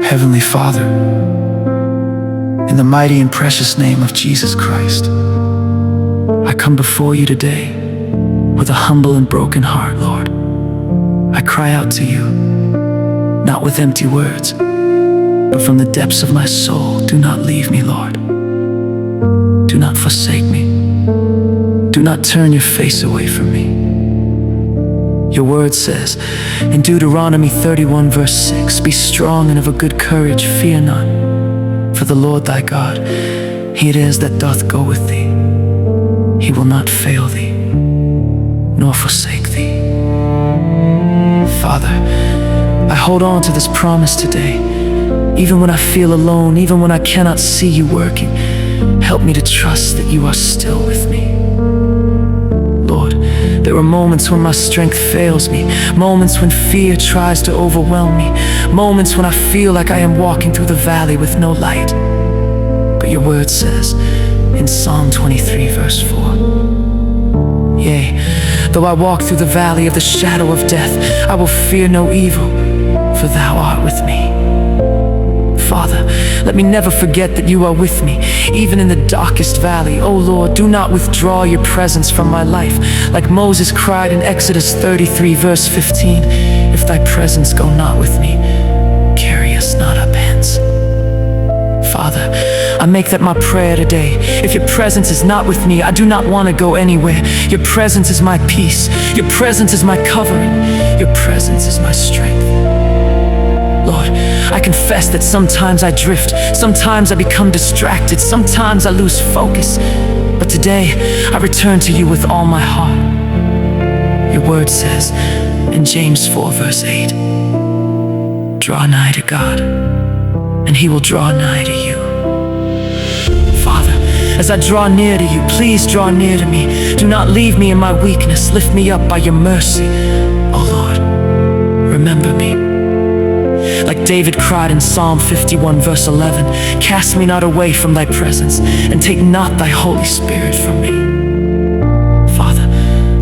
Heavenly Father, in the mighty and precious name of Jesus Christ, I come before you today with a humble and broken heart, Lord. I cry out to you, not with empty words, but from the depths of my soul. Do not leave me, Lord. Do not forsake me. Do not turn your face away from me. Your word says in Deuteronomy 31 verse 6, "Be strong and of a good courage, fear not. For the Lord thy God, he it is that doth go with thee. He will not fail thee, nor forsake thee." Father, I hold on to this promise today. Even when I feel alone, even when I cannot see you working, help me to trust that you are still with me. Lord, there are moments when my strength fails me, moments when fear tries to overwhelm me, moments when I feel like I am walking through the valley with no light. But your word says in Psalm 23 verse 4, "Yea, though I walk through the valley of the shadow of death, I will fear no evil, for thou art with me." Father, let me never forget that you are with me, even in the darkest valley. Oh Lord, do not withdraw your presence from my life. Like Moses cried in Exodus 33 verse 15, "If thy presence go not with me, carry us not up hence." Father, I make that my prayer today. If your presence is not with me, I do not want to go anywhere. Your presence is my peace. Your presence is my covering. Your presence is my strength. Lord, I confess that sometimes I drift, sometimes I become distracted, sometimes I lose focus. But today, I return to you with all my heart. Your word says in James 4 verse 8, "Draw nigh to God, and he will draw nigh to you." Father, as I draw near to you, please draw near to me. Do not leave me in my weakness. Lift me up by your mercy. Oh Lord, remember me. Like David cried in Psalm 51 verse 11, "Cast me not away from thy presence, and take not thy Holy Spirit from me." Father,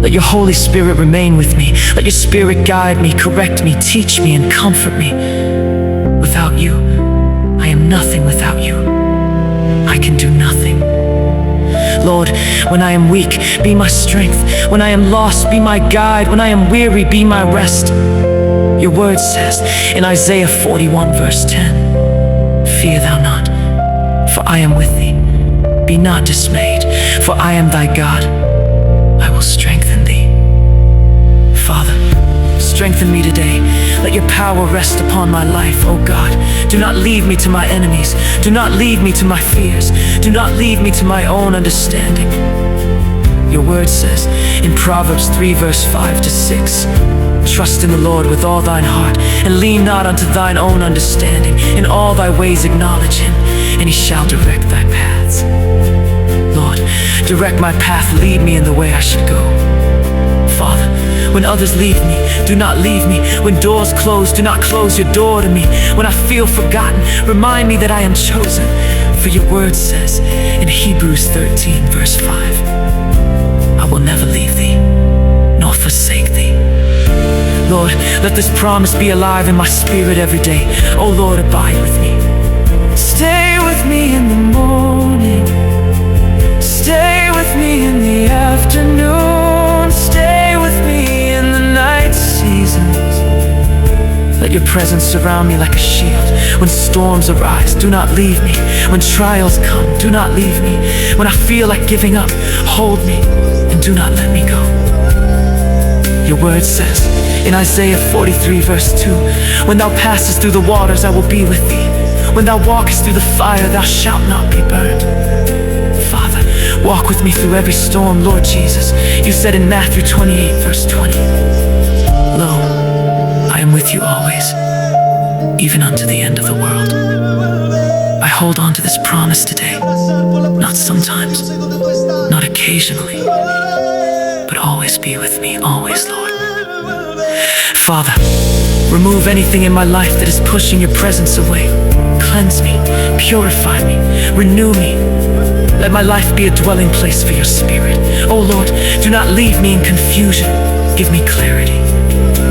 let your Holy Spirit remain with me. Let your Spirit guide me, correct me, teach me, and comfort me. Without you, I am nothing. Without you, I can do nothing. Lord, when I am weak, be my strength. When I am lost, be my guide. When I am weary, be my rest. Your word says in Isaiah 41 verse 10, "Fear thou not, for I am with thee. Be not dismayed, for I am thy God. I will strengthen thee." Father, strengthen me today. Let your power rest upon my life, oh God. Do not leave me to my enemies. Do not leave me to my fears. Do not leave me to my own understanding. Your word says in Proverbs 3 verse 5 to 6, "Trust in the Lord with all thine heart, and lean not unto thine own understanding. In all thy ways acknowledge him, and he shall direct thy paths." Lord, direct my path, lead me in the way I should go. Father, when others leave me, do not leave me. When doors close, do not close your door to me. When I feel forgotten, remind me that I am chosen. For your word says in Hebrews 13 verse 5, "I will never leave thee, nor forsake thee." Lord, let this promise be alive in my spirit every day. Oh Lord, abide with me. Stay with me in the morning. Stay with me in the afternoon. Stay with me in the night seasons. Let your presence surround me like a shield. When storms arise, do not leave me. When trials come, do not leave me. When I feel like giving up, hold me and do not let me go. Your word says in Isaiah 43 verse 2, "When thou passest through the waters, I will be with thee. When thou walkest through the fire, thou shalt not be burned." Father, walk with me through every storm, Lord Jesus. You said in Matthew 28 verse 20, "Lo, I am with you always, even unto the end of the world." I hold on to this promise today, not sometimes, not occasionally, but always be with me, always, Lord. Father, remove anything in my life that is pushing your presence away. Cleanse me, purify me, renew me. Let my life be a dwelling place for your Spirit. Oh Lord, do not leave me in confusion. Give me clarity.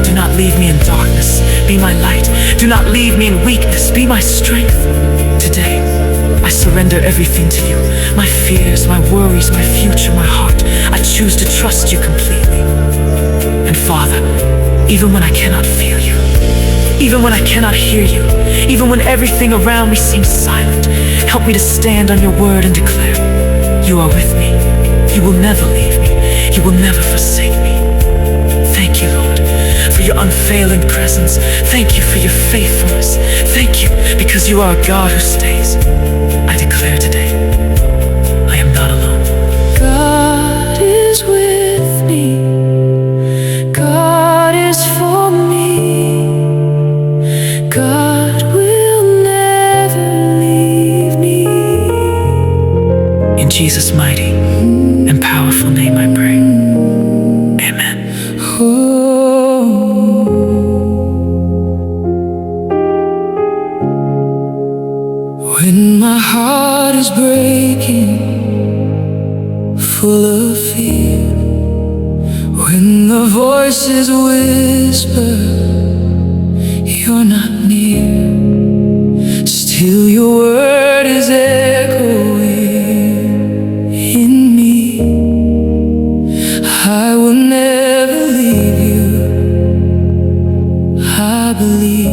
Do not leave me in darkness. be my light. Do not leave me in weakness, be my strength. Today, I surrender everything to you. My fears, my worries, my future, my heart. I choose to trust you completely. And Father, even when I cannot feel you, even when I cannot hear you, even when everything around me seems silent, help me to stand on your word and declare, you are with me. You will never leave me. You will never forsake me. Thank you, Lord, for your unfailing presence. Thank you for your faithfulness. Thank you because you are a God who stays. I declare today, I am not alone. God is with me. God is for me. God will never leave me. In Jesus' mighty and powerful name I pray. Amen. When my heart is breaking, full of fear, when the voices whisper, you're not near, still your word is echoing in me. I will never leave you, I believe.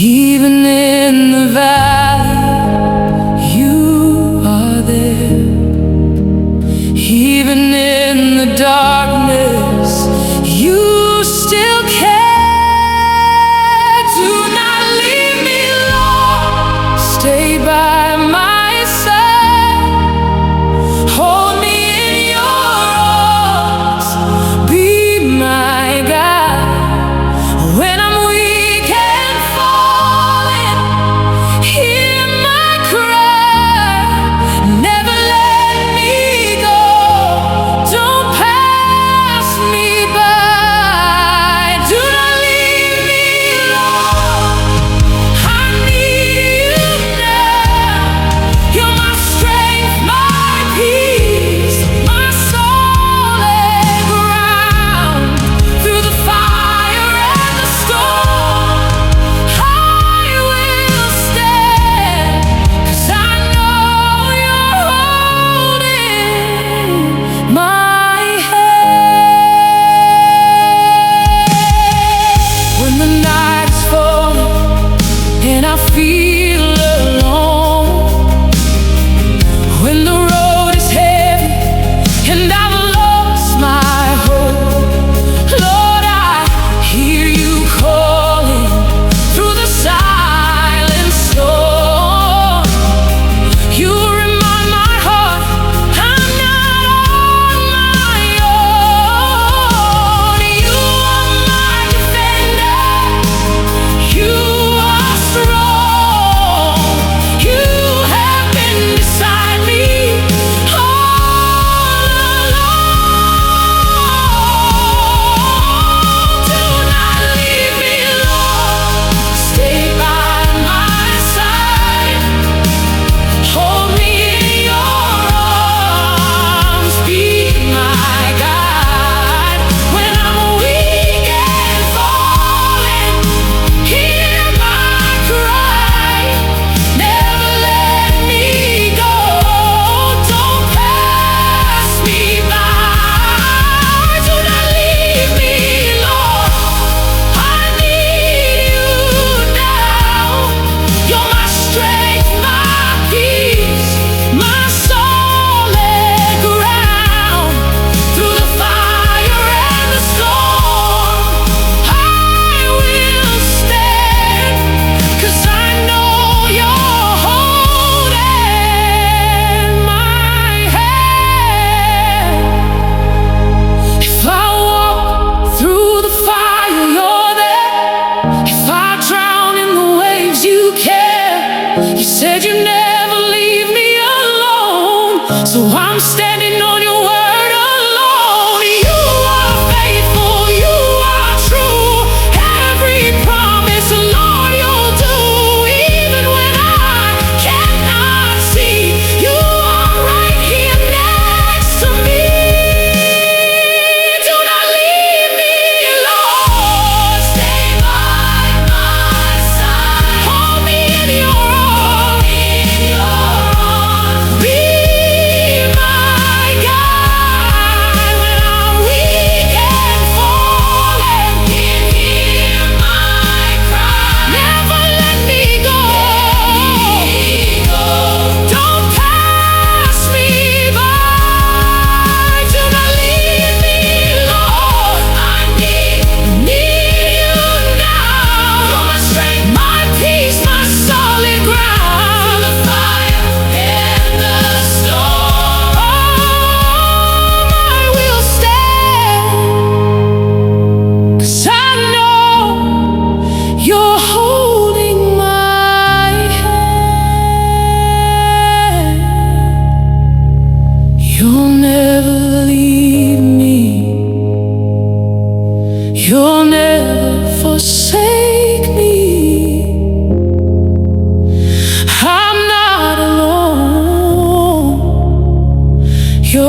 Even in the valley, you are there. Even in the darkness, you still care. Do not leave me, Lord. Stay by my side. Hold me in your arms. Be my guide when I'm weak and falling.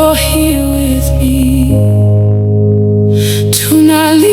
you're here with me. Do not leave